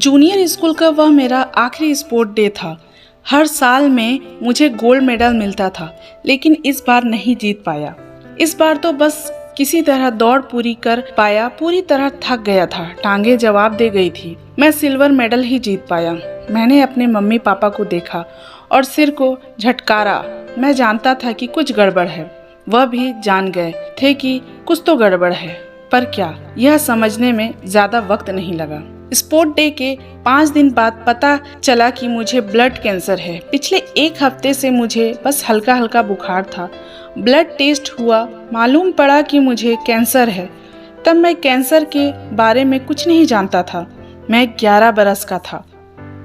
Junior school का वह मेरा आखिरी स्पोर्ट डे था। हर साल में मुझे गोल्ड मेडल मिलता था, लेकिन इस बार नहीं जीत पाया। इस बार तो बस किसी तरह दौड़ पूरी कर पाया। पूरी तरह थक गया था, टांगे जवाब दे गई थी। मैं सिल्वर मेडल ही जीत पाया। मैंने अपने मम्मी पापा को देखा और सिर को झटकारा। मैं जानता था कि कुछ गड़बड़ है। वह भी जान गए थे कि कुछ तो गड़बड़ है, पर क्या, यह समझने में ज्यादा वक्त नहीं लगा। स्पोर्ट डे के 5 दिन बाद पता चला कि मुझे ब्लड कैंसर है। पिछले 1 हफ्ते से मुझे बस हल्का हल्का बुखार था। ब्लड टेस्ट हुआ, मालूम पड़ा कि मुझे कैंसर है। तब मैं कैंसर के बारे में कुछ नहीं जानता था। मैं 11 बरस का था।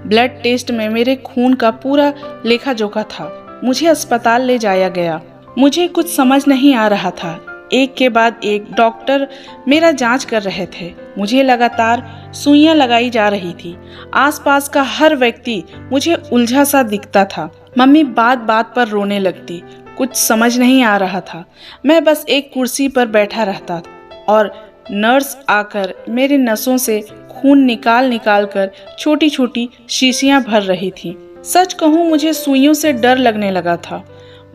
ब्लड टेस्ट में मेरे खून का पूरा लेखा जोखा था। मुझे अस्पताल ले जाया गया। मुझे कुछ समझ नहीं आ रहा था। एक के बाद एक डॉक्टर मेरा जांच कर रहे थे। मुझे लगातार सुइयां लगाई जा रही थी। आसपास का हर व्यक्ति मुझे उलझा सा दिखता था। मम्मी बात बात पर रोने लगती। कुछ समझ नहीं आ रहा था। मैं बस एक कुर्सी पर बैठा रहता और नर्स आकर मेरे नसों से खून निकाल निकाल कर छोटी छोटी शीशियां भर रही थी। सच कहूँ, मुझे सुइयों से डर लगने लगा था।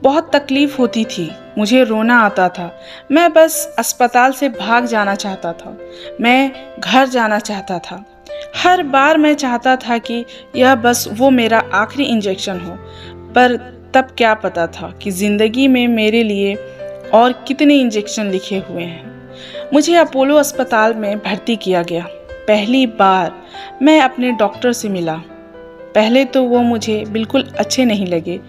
बहुत तकलीफ होती थी। मुझे रोना आता था। मैं बस अस्पताल से भाग जाना चाहता था। मैं घर जाना चाहता था। हर बार मैं चाहता था कि यह बस वो मेरा आखिरी इंजेक्शन हो। पर तब क्या पता था कि जिंदगी में मेरे लिए और कितने इंजेक्शन लिखे हुए हैं। मुझे अपोलो अस्पताल में भर्ती किया गया। पहली बार मैं अपने डॉक्टर से मिला। पहले तो वो मुझे बिल्कुल अच्छे नहीं लगे।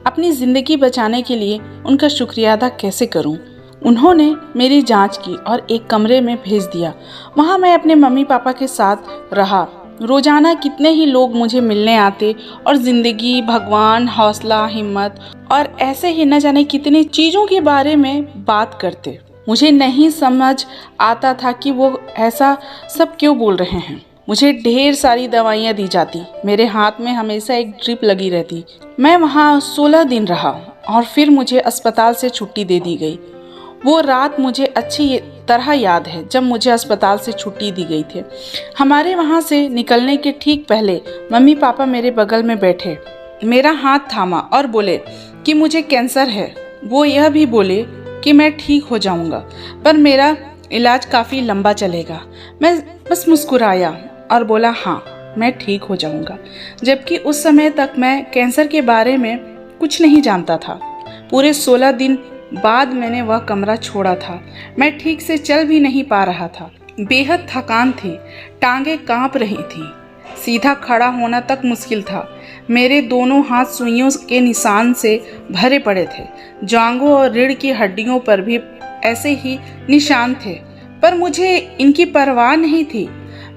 अपनी ज़िंदगी बचाने के लिए उनका शुक्रिया अदा कैसे करूं? उन्होंने मेरी जांच की और एक कमरे में भेज दिया। वहां मैं अपने मम्मी पापा के साथ रहा। रोजाना कितने ही लोग मुझे मिलने आते और ज़िंदगी, भगवान, हौसला, हिम्मत और ऐसे ही न जाने कितनी चीज़ों के बारे में बात करते। मुझे नहीं समझ आता था कि वो ऐसा सब क्यों बोल रहे हैं। मुझे ढेर सारी दवाइयाँ दी जाती। मेरे हाथ में हमेशा एक ड्रिप लगी रहती। मैं वहाँ 16 दिन रहा और फिर मुझे अस्पताल से छुट्टी दे दी गई। वो रात मुझे अच्छी तरह याद है जब मुझे अस्पताल से छुट्टी दी गई थी। हमारे वहाँ से निकलने के ठीक पहले मम्मी पापा मेरे बगल में बैठे, मेरा हाथ थामा और बोले कि मुझे कैंसर है। वो यह भी बोले कि मैं ठीक हो जाऊँगा, पर मेरा इलाज काफ़ी लंबा चलेगा। मैं बस मुस्कुराया और बोला, हाँ, मैं ठीक हो जाऊंगा। जबकि उस समय तक मैं कैंसर के बारे में कुछ नहीं जानता था। पूरे 16 दिन बाद मैंने वह कमरा छोड़ा था। मैं ठीक से चल भी नहीं पा रहा था। बेहद थकान थी। टांगे कांप रही थी। सीधा खड़ा होना तक मुश्किल था। मेरे दोनों हाथ सुइयों के निशान से भरे पड़े थे। जांघों और रीढ़ की हड्डियों पर भी ऐसे ही निशान थे, पर मुझे इनकी परवाह नहीं थी।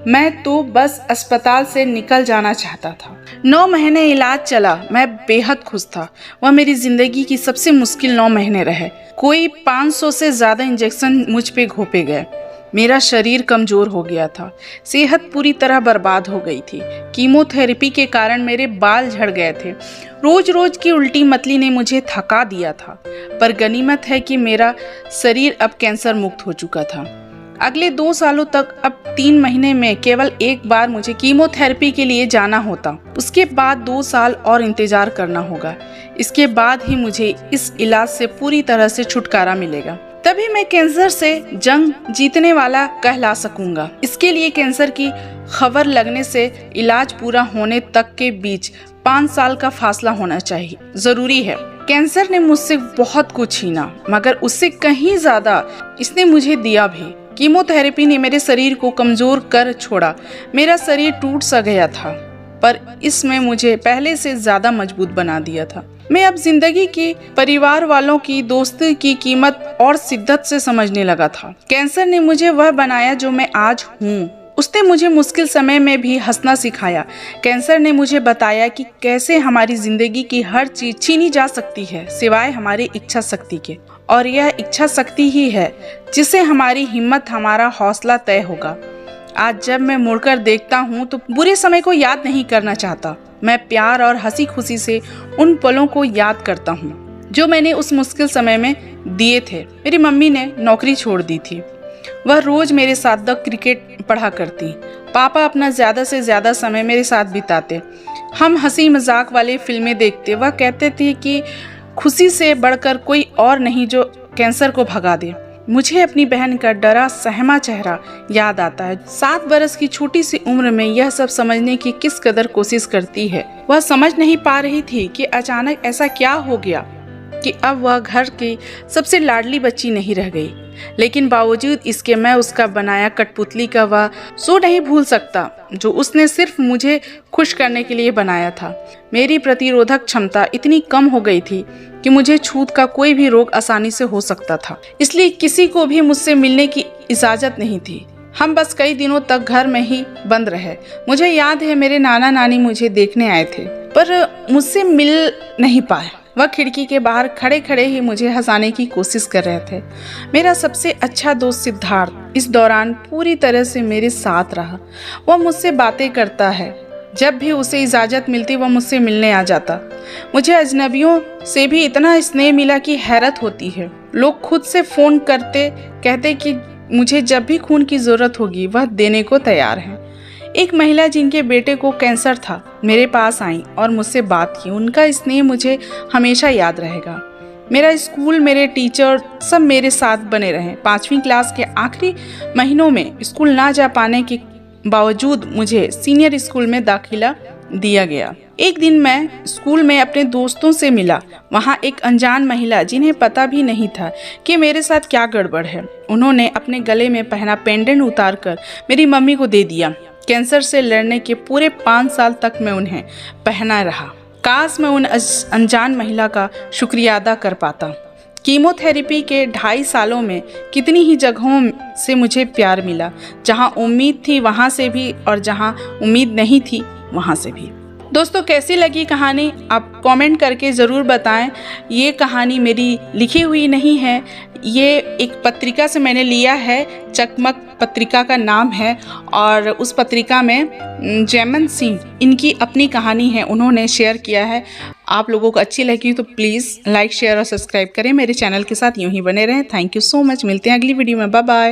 मैं तो बस अस्पताल से निकल जाना चाहता था। 9 महीने इलाज चला। मैं बेहद खुश था। वह मेरी जिंदगी की सबसे मुश्किल 9 महीने रहे। कोई 500 से ज़्यादा इंजेक्शन मुझ पे घोंपे गए। मेरा शरीर कमज़ोर हो गया था। सेहत पूरी तरह बर्बाद हो गई थी। कीमोथेरेपी के कारण मेरे बाल झड़ गए थे। रोज रोज की उल्टी मतली ने मुझे थका दिया था। पर गनीमत है कि मेरा शरीर अब कैंसर मुक्त हो चुका था। अगले 2 सालों तक अब 3 महीने में केवल एक बार मुझे कीमोथेरेपी के लिए जाना होता। उसके बाद 2 साल और इंतजार करना होगा। इसके बाद ही मुझे इस इलाज से पूरी तरह से छुटकारा मिलेगा। तभी मैं कैंसर से जंग जीतने वाला कहला सकूंगा। इसके लिए कैंसर की खबर लगने से इलाज पूरा होने तक के बीच 5 साल का फासला होना चाहिए, जरूरी है। कैंसर ने मुझसे बहुत कुछ छीना, मगर उससे कहीं ज्यादा इसने मुझे दिया भी। कीमोथेरेपी ने मेरे शरीर को कमजोर कर छोड़ा। मेरा शरीर टूट सा गया था, पर इसमें मुझे पहले से ज्यादा मजबूत बना दिया था। मैं अब जिंदगी की, परिवार वालों की, दोस्ती की कीमत और शिद्दत से समझने लगा था। कैंसर ने मुझे वह बनाया जो मैं आज हूँ। उसने मुझे मुश्किल समय में भी हंसना सिखाया। कैंसर ने मुझे बताया कि कैसे हमारी जिंदगी की हर चीज छीनी जा सकती है सिवाय हमारी इच्छा शक्ति के, और यह इच्छा शक्ति ही है जिससे हमारी हिम्मत, हमारा हौसला तय होगा। आज जब मैं मुड़कर देखता हूँ तो बुरे समय को याद नहीं करना चाहता। मैं प्यार और हंसी खुशी से उन पलों को याद करता हूँ जो मैंने उस मुश्किल समय में दिए थे। मेरी मम्मी ने नौकरी छोड़ दी थी। वह रोज मेरे साथ द क्रिकेट पढ़ा करती। पापा अपना ज़्यादा से ज़्यादा समय मेरे साथ बिताते। हम हंसी मजाक वाली फिल्में देखते। वह कहते थे कि खुशी से बढ़कर कोई और नहीं जो कैंसर को भगा दे। मुझे अपनी बहन का डरा सहमा चेहरा याद आता है। 7 बरस की छोटी सी उम्र में यह सब समझने की किस कदर कोशिश करती है। वह समझ नहीं पा रही थी कि अचानक ऐसा क्या हो गया कि अब वह घर की सबसे लाडली बच्ची नहीं रह गई। लेकिन बावजूद इसके मैं उसका बनाया कठपुतली का वह सो नहीं भूल सकता जो उसने सिर्फ मुझे खुश करने के लिए बनाया था। मेरी प्रतिरोधक क्षमता इतनी कम हो गई थी कि मुझे छूत का कोई भी रोग आसानी से हो सकता था, इसलिए किसी को भी मुझसे मिलने की इजाज़त नहीं थी। हम बस कई दिनों तक घर में ही बंद रहे। मुझे याद है मेरे नाना नानी मुझे देखने आए थे पर मुझसे मिल नहीं पाए। वह खिड़की के बाहर खड़े खड़े ही मुझे हंसाने की कोशिश कर रहे थे। मेरा सबसे अच्छा दोस्त सिद्धार्थ इस दौरान पूरी तरह से मेरे साथ रहा। वह मुझसे बातें करता है। जब भी उसे इजाज़त मिलती वह मुझसे मिलने आ जाता। मुझे अजनबियों से भी इतना स्नेह मिला कि हैरत होती है। लोग खुद से फ़ोन करते कहते कि मुझे जब भी खून की ज़रूरत होगी वह देने को तैयार है। एक महिला जिनके बेटे को कैंसर था मेरे पास आई और मुझसे बात की। उनका स्नेह मुझे हमेशा याद रहेगा। मेरा स्कूल, मेरे टीचर सब मेरे साथ बने रहे। 5वीं क्लास के आखिरी महीनों में स्कूल ना जा पाने के बावजूद मुझे सीनियर स्कूल में दाखिला दिया गया। एक दिन मैं स्कूल में अपने दोस्तों से मिला। वहाँ एक अनजान महिला जिन्हें पता भी नहीं था कि मेरे साथ क्या गड़बड़ है, उन्होंने अपने गले में पहना पेंडेंट उतारकर मेरी मम्मी को दे दिया। कैंसर से लड़ने के पूरे 5 साल तक मैं उन्हें पहना रहा। काश मैं उन अनजान महिला का शुक्रिया अदा कर पाता। कीमोथेरेपी के 2.5 सालों में कितनी ही जगहों से मुझे प्यार मिला। जहां उम्मीद थी वहां से भी और जहां उम्मीद नहीं थी वहां से भी। दोस्तों, कैसी लगी कहानी आप कमेंट करके ज़रूर बताएं। ये कहानी मेरी लिखी हुई नहीं है, ये एक पत्रिका से मैंने लिया है। चकमक पत्रिका का नाम है और उस पत्रिका में जैमन सिंह इनकी अपनी कहानी है, उन्होंने शेयर किया है। आप लोगों को अच्छी लगी तो प्लीज़ लाइक, शेयर और सब्सक्राइब करें। मेरे चैनल के साथ यूं ही बने रहें। Thank you so much. मिलते हैं अगली वीडियो में। Bye bye.